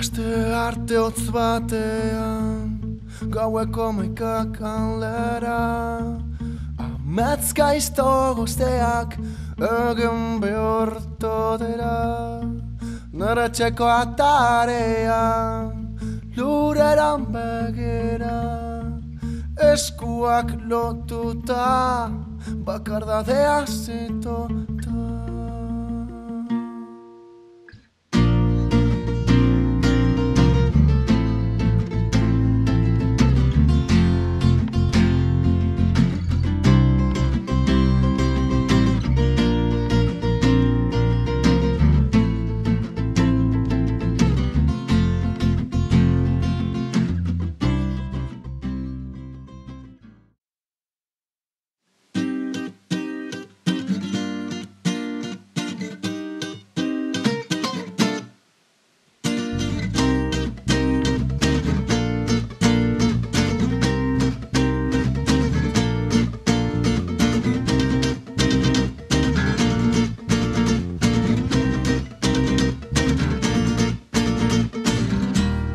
Aste arte hotz batean, gaueko maikak aldera, amets gaizto guzteak egin behortu dira. Nere txeko atarean, lureran begira, eskuak lotuta, bakardadea zitota.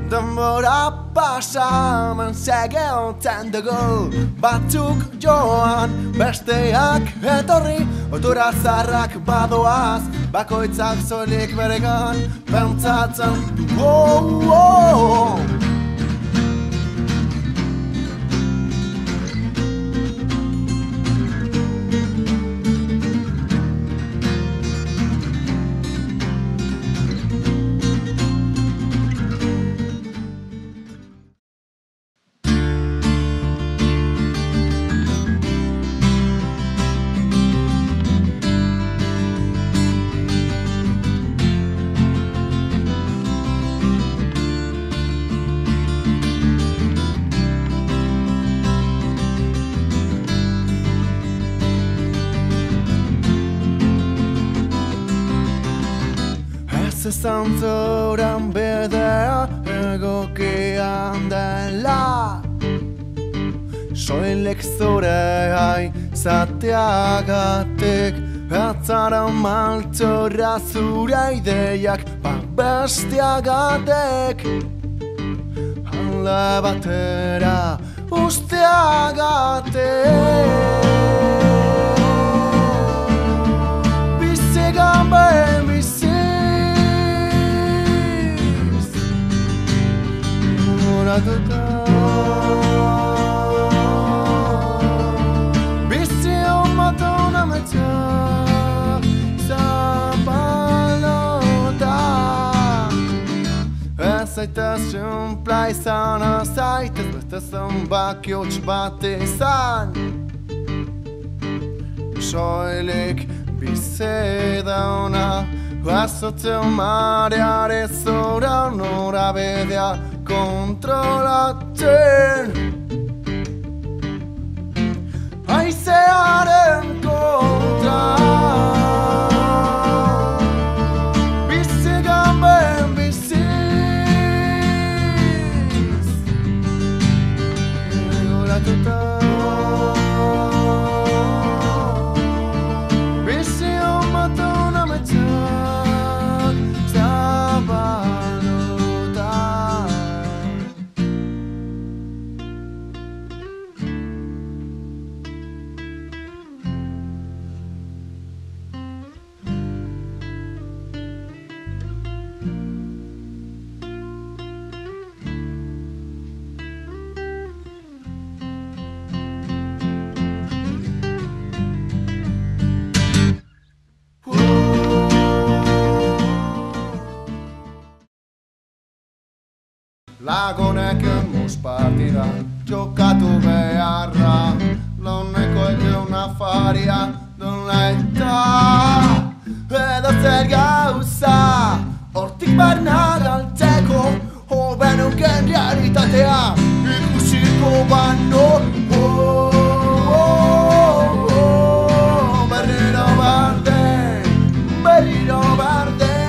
Denbora pasamen segeotzen dugu, batzuk joan, besteak etorri, otura zarrak badoaz, bakoitzak soilik beregan, pentsatzen dugu. Ezan zoran bidea egokian dela, soilik zure izateagatik, atzara maltzora zure ideiak babesteagatik, alde batera usteagatik. Bizigan behin bizi bizi omaton ametsa zapalota, ez zaitez simpla izan, ez zaitez beste zenbaki hots bat izan, soilik bizi dauna, azotzen mareare zora norabidea kontrolatzen, haizearen kontra. Bizigan behin biziz egoratuta, bizi omaton ametsak zapalota. Lagunekin mus partida jokatu beharra, launeko egun afaria donla eta edo zer gauza hortik barna galtzeko, hobenuken realitatea ikusiko bano. Berriro bardin, berriro bardin.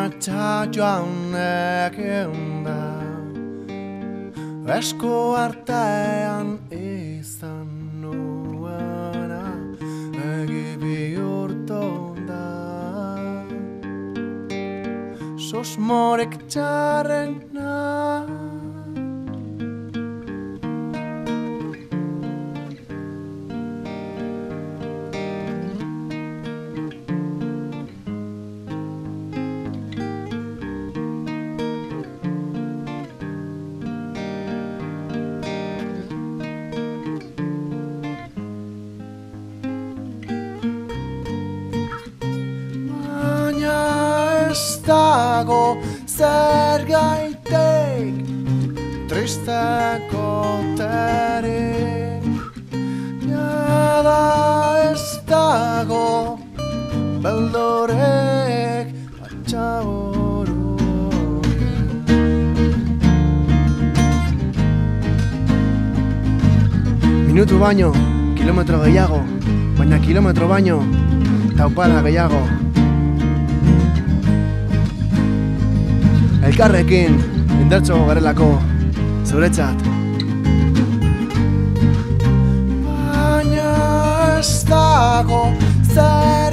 martxa joanek eunda, esku artean izan nuena, egi bihurtu da. Susmorek txarrena, ez dago zergaitik tristeko terik, jada ez dago beldurek atxabururik. Minutu baino, kilometro gehiago, baina kilometro baino, taupala gehiago. Elkarrekin, indartxo garelako, zuretzat. Baina ez dago zer